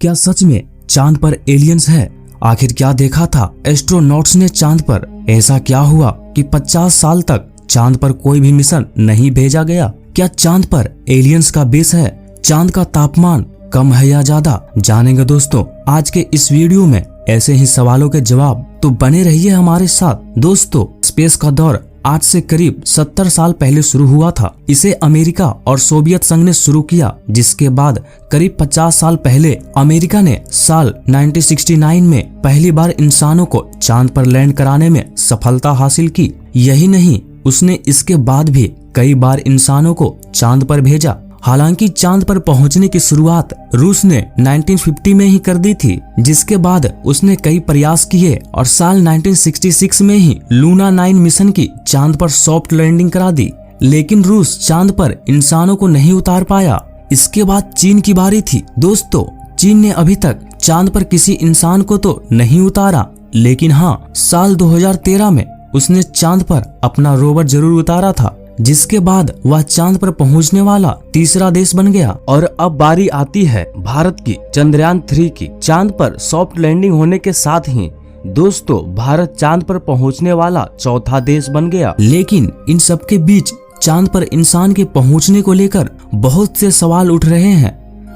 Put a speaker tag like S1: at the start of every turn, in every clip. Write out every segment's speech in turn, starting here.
S1: क्या सच में चांद पर एलियंस है? आखिर क्या देखा था एस्ट्रोनॉट्स ने चांद पर? ऐसा क्या हुआ कि 50 साल तक चांद पर कोई भी मिशन नहीं भेजा गया? क्या चांद पर एलियंस का बेस है? चांद का तापमान कम है या ज्यादा? जानेंगे दोस्तों आज के इस वीडियो में ऐसे ही सवालों के जवाब, तो बने रहिए हमारे साथ। दोस्तों, स्पेस का दौर आज से करीब 70 साल पहले शुरू हुआ था। इसे अमेरिका और सोवियत संघ ने शुरू किया, जिसके बाद करीब 50 साल पहले अमेरिका ने साल 1969 में पहली बार इंसानों को चांद पर लैंड कराने में सफलता हासिल की। यही नहीं, उसने इसके बाद भी कई बार इंसानों को चांद पर भेजा। हालांकि चांद पर पहुंचने की शुरुआत रूस ने 1950 में ही कर दी थी, जिसके बाद उसने कई प्रयास किए और साल 1966 में ही लूना 9 मिशन की चांद पर सॉफ्ट लैंडिंग करा दी। लेकिन रूस चांद पर इंसानों को नहीं उतार पाया। इसके बाद चीन की बारी थी। दोस्तों, चीन ने अभी तक चांद पर किसी इंसान को तो नहीं उतारा, लेकिन हाँ, साल 2013 में उसने चांद पर अपना रोवर जरूर उतारा था, जिसके बाद वह चांद पर पहुंचने वाला तीसरा देश बन गया। और अब बारी आती है भारत की चंद्रयान 3 की। चांद पर सॉफ्ट लैंडिंग होने के साथ ही दोस्तों भारत चांद पर पहुंचने वाला चौथा देश बन गया। लेकिन इन सब के बीच चांद पर इंसान के पहुंचने को लेकर बहुत से सवाल उठ रहे हैं,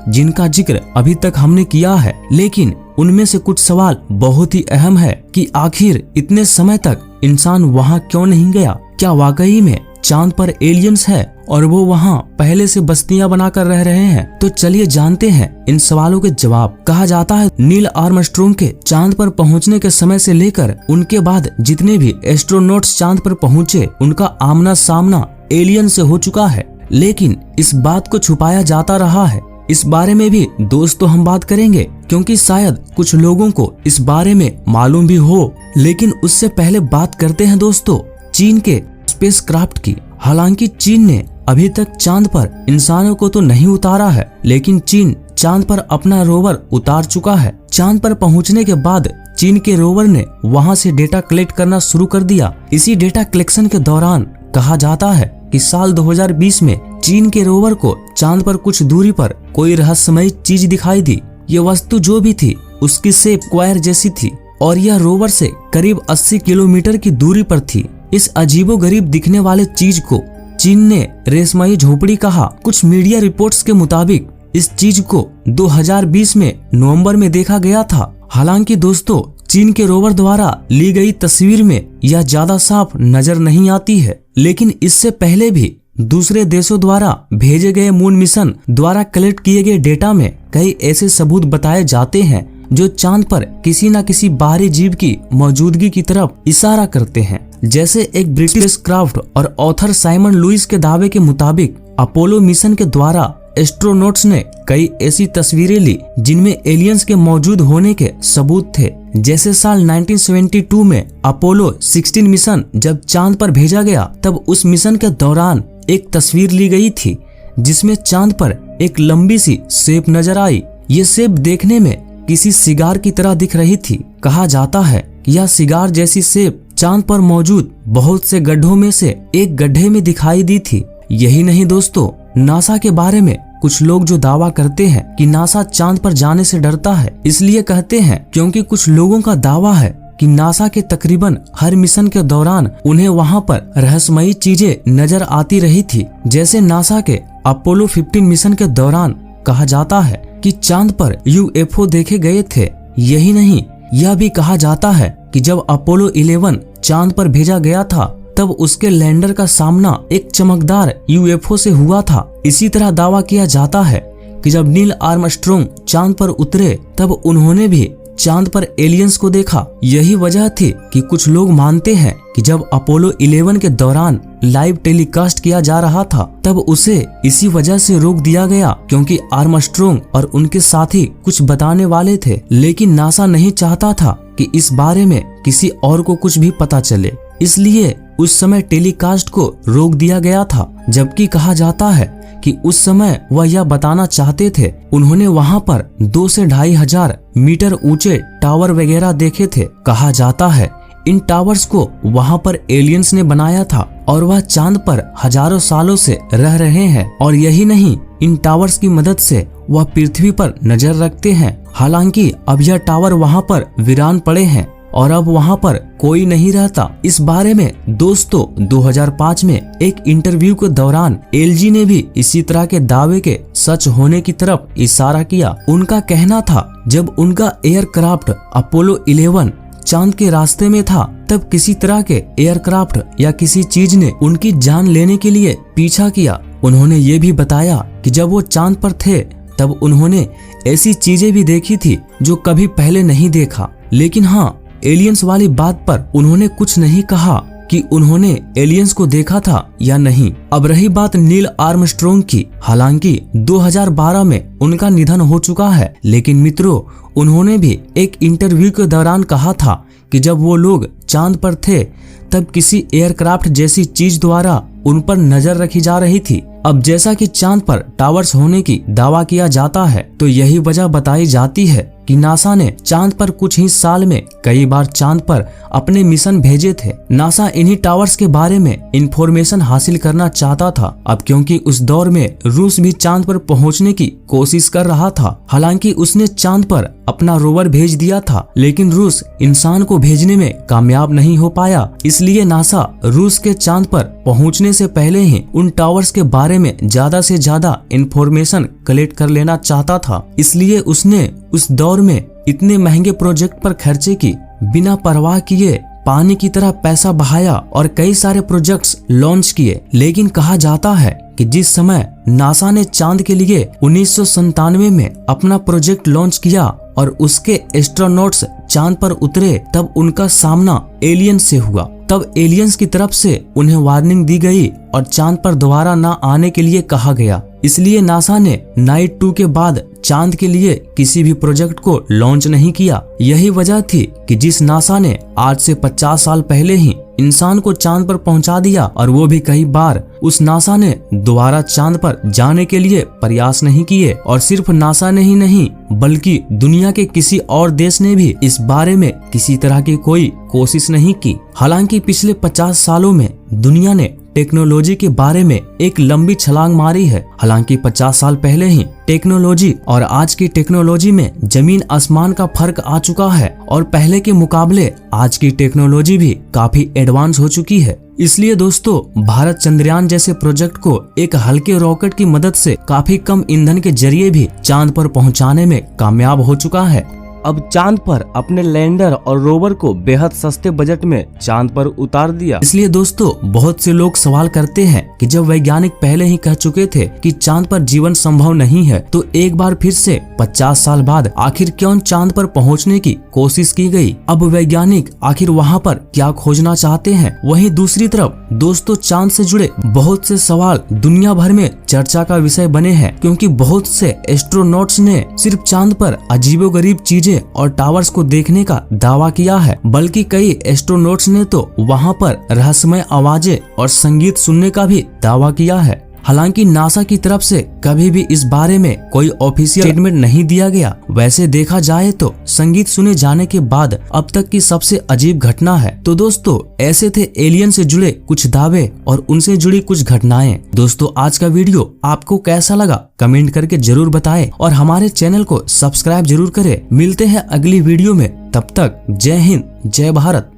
S1: जिनका जिक्र अभी तक हमने किया है। लेकिन उनमें से कुछ सवाल बहुत ही अहम है कि आखिर इतने समय तक इंसान वहां क्यों नहीं गया? क्या वाकई में चांद पर एलियंस है और वो वहाँ पहले से बस्तियां बनाकर रह रहे हैं? तो चलिए जानते हैं इन सवालों के जवाब। कहा जाता है नील आर्मस्ट्रॉन्ग के चांद पर पहुंचने के समय से लेकर उनके बाद जितने भी एस्ट्रोनॉट्स चांद पर पहुंचे, उनका आमना सामना एलियन से हो चुका है। लेकिन इस बात को छुपाया जाता रहा है। इस बारे में भी दोस्तों हम बात करेंगे, क्योंकि शायद कुछ लोगों को इस बारे में मालूम भी हो। लेकिन उससे पहले बात करते हैं दोस्तों चीन के स्पेसक्राफ्ट की। हालांकि चीन ने अभी तक चांद पर इंसानों को तो नहीं उतारा है, लेकिन चीन चांद पर अपना रोवर उतार चुका है। चांद पर पहुंचने के बाद चीन के रोवर ने वहां से डेटा कलेक्ट करना शुरू कर दिया। इसी डेटा कलेक्शन के दौरान कहा जाता है कि साल 2020 में चीन के रोवर को चांद पर कुछ दूरी पर कोई रहस्यमयी चीज दिखाई दी। ये वस्तु जो भी थी उसकी शेप स्क्वायर जैसी थी और यह रोवर से करीब 80 किलोमीटर की दूरी पर थी। इस अजीबोगरीब दिखने वाले चीज को चीन ने रेशमाई झोपड़ी कहा। कुछ मीडिया रिपोर्ट्स के मुताबिक इस चीज को 2020 में नवंबर में देखा गया था। हालांकि दोस्तों चीन के रोवर द्वारा ली गई तस्वीर में यह ज्यादा साफ नजर नहीं आती है, लेकिन इससे पहले भी दूसरे देशों द्वारा भेजे गए मून मिशन द्वारा कलेक्ट किए गए डेटा में कई ऐसे सबूत बताए जाते हैं जो चांद पर किसी न किसी बाहरी जीव की मौजूदगी की तरफ इशारा करते हैं। जैसे एक ब्रिटिश क्राफ्ट और ऑथर साइमन लुइस के दावे के मुताबिक अपोलो मिशन के द्वारा एस्ट्रोनॉट्स ने कई ऐसी तस्वीरें ली जिनमें एलियंस के मौजूद होने के सबूत थे। जैसे साल 1972 में अपोलो 16 मिशन जब चांद पर भेजा गया, तब उस मिशन के दौरान एक तस्वीर ली गई थी जिसमें चांद पर एक लंबी सी शेप नजर आई। ये शेप देखने में किसी सिगार की तरह दिख रही थी। कहा जाता है कि यह सिगार जैसी शेप चांद पर मौजूद बहुत से गड्ढों में से एक गड्ढे में दिखाई दी थी। यही नहीं दोस्तों, नासा के बारे में कुछ लोग जो दावा करते हैं कि नासा चांद पर जाने से डरता है। इसलिए कहते हैं क्योंकि कुछ लोगों का दावा है कि नासा के तकरीबन हर मिशन के दौरान उन्हें वहां पर रहस्यमयी चीजें नजर आती रही थी। जैसे नासा के अपोलो 15 मिशन के दौरान कहा जाता है कि चांद पर यूएफओ देखे गए थे। यही नहीं, यह भी कहा जाता है कि जब अपोलो 11 चांद पर भेजा गया था, तब उसके लैंडर का सामना एक चमकदार यूएफओ से हुआ था। इसी तरह दावा किया जाता है कि जब नील आर्मस्ट्रॉन्ग चांद पर उतरे, तब उन्होंने भी चांद पर एलियंस को देखा। यही वजह थी कि कुछ लोग मानते हैं कि जब अपोलो 11 के दौरान लाइव टेलीकास्ट किया जा रहा था, तब उसे इसी वजह से रोक दिया गया क्योंकि आर्मस्ट्रॉन्ग और उनके साथी कुछ बताने वाले थे। लेकिन नासा नहीं चाहता था कि इस बारे में किसी और को कुछ भी पता चले, इसलिए उस समय टेलीकास्ट को रोक दिया गया था। जबकि कहा जाता है कि उस समय वह यह बताना चाहते थे, उन्होंने वहां पर 2 से 2,500 मीटर ऊंचे टावर वगैरह देखे थे। कहा जाता है इन टावर्स को वहां पर एलियंस ने बनाया था और वह चांद पर हजारों सालों से रह रहे हैं। और यही नहीं, इन टावर्स की मदद से वह पृथ्वी पर नजर रखते हैं हालांकि अब यह टावर वहां पर वीरान पड़े हैं और अब वहां पर कोई नहीं रहता। इस बारे में दोस्तों 2005 में एक इंटरव्यू के दौरान एलजी ने भी इसी तरह के दावे के सच होने की तरफ इशारा किया। उनका कहना था जब उनका एयरक्राफ्ट अपोलो 11 चांद के रास्ते में था तब किसी तरह के एयरक्राफ्ट या किसी चीज ने उनकी जान लेने के लिए पीछा किया। उन्होंने ये भी बताया कि जब वो चांद पर थे तब उन्होंने ऐसी चीजें भी देखी थी जो कभी पहले नहीं देखा। लेकिन हाँ, एलियंस वाली बात पर उन्होंने कुछ नहीं कहा कि उन्होंने एलियंस को देखा था या नहीं। अब रही बात नील आर्मस्ट्रॉन्ग की, हालांकि 2012 में उनका निधन हो चुका है, लेकिन मित्रों उन्होंने भी एक इंटरव्यू के दौरान कहा था कि जब वो लोग चांद पर थे तब किसी एयरक्राफ्ट जैसी चीज द्वारा उन पर नजर रखी जा रही थी। अब जैसा कि चांद पर टावर्स होने की दावा किया जाता है तो यही वजह बताई जाती है कि नासा ने चांद पर कुछ ही साल में कई बार चांद पर अपने मिशन भेजे थे। नासा इन्हीं टावर्स के बारे में इंफॉर्मेशन हासिल करना चाहता था। अब क्योंकि उस दौर में रूस भी चांद पर पहुंचने की कोशिश कर रहा था, हालांकि उसने चांद पर अपना रोवर भेज दिया था, लेकिन रूस इंसान को भेजने में कामयाब नहीं हो पाया। इसलिए नासा रूस के चांद पर पहुंचने से पहले ही उन टावर्स के बारे में ज्यादा से ज्यादा इंफॉर्मेशन कलेक्ट कर लेना चाहता था। इसलिए उसने उस दौर में इतने महंगे प्रोजेक्ट पर खर्चे की बिना परवाह किए पानी की तरह पैसा बहाया और कई सारे प्रोजेक्ट्स लॉन्च किए। लेकिन कहा जाता है कि जिस समय नासा ने चांद के लिए 1997 में अपना प्रोजेक्ट लॉन्च किया और उसके एस्ट्रोनॉट्स चांद पर उतरे तब उनका सामना एलियंस से हुआ। तब एलियंस की तरफ से उन्हें वार्निंग दी गई और चांद पर दोबारा न आने के लिए कहा गया। इसलिए नासा ने नाइट 2 के बाद चांद के लिए किसी भी प्रोजेक्ट को लॉन्च नहीं किया। यही वजह थी कि जिस नासा ने आज से 50 साल पहले ही इंसान को चांद पर पहुंचा दिया और वो भी कई बार, उस नासा ने दोबारा चांद पर जाने के लिए प्रयास नहीं किए। और सिर्फ नासा ने ही नहीं बल्कि दुनिया के किसी और देश ने भी इस बारे में किसी तरह की कोई कोशिश नहीं की। हालांकि पिछले 50 सालों में दुनिया ने टेक्नोलॉजी के बारे में एक लंबी छलांग मारी है। हालांकि 50 साल पहले ही टेक्नोलॉजी और आज की टेक्नोलॉजी में जमीन आसमान का फर्क आ चुका है और पहले के मुकाबले आज की टेक्नोलॉजी भी काफी एडवांस हो चुकी है। इसलिए दोस्तों भारत चंद्रयान जैसे प्रोजेक्ट को एक हल्के रॉकेट की मदद से काफी कम ईंधन के जरिए भी चांद पर पहुंचाने में कामयाब हो चुका है। अब चांद पर अपने लैंडर और रोवर को बेहद सस्ते बजट में चांद पर उतार दिया। इसलिए दोस्तों बहुत से लोग सवाल करते हैं कि जब वैज्ञानिक पहले ही कह चुके थे कि चांद पर जीवन संभव नहीं है तो एक बार फिर से 50 साल बाद आखिर क्यों चांद पर पहुंचने की कोशिश की गई। अब वैज्ञानिक आखिर वहां पर क्या खोजना चाहते हैं। वहीं दूसरी तरफ दोस्तों चांद से जुड़े बहुत से सवाल दुनिया भर में चर्चा का विषय बने हैं, क्योंकि बहुत से एस्ट्रोनॉट्स ने सिर्फ चांद पर अजीबोगरीब चीजें और टावर्स को देखने का दावा किया है, बल्कि कई एस्ट्रोनॉट्स ने तो वहां पर रहस्यमय आवाजें और संगीत सुनने का भी दावा किया है। हालांकि नासा की तरफ से कभी भी इस बारे में कोई ऑफिशियल स्टेटमेंट नहीं दिया गया। वैसे देखा जाए तो संगीत सुने जाने के बाद अब तक की सबसे अजीब घटना है। तो दोस्तों ऐसे थे एलियन से जुड़े कुछ दावे और उनसे जुड़ी कुछ घटनाएं। दोस्तों आज का वीडियो आपको कैसा लगा कमेंट करके जरूर बताएं और हमारे चैनल को सब्सक्राइब जरूर करें। मिलते हैं अगली वीडियो में, तब तक जय हिंद जय भारत।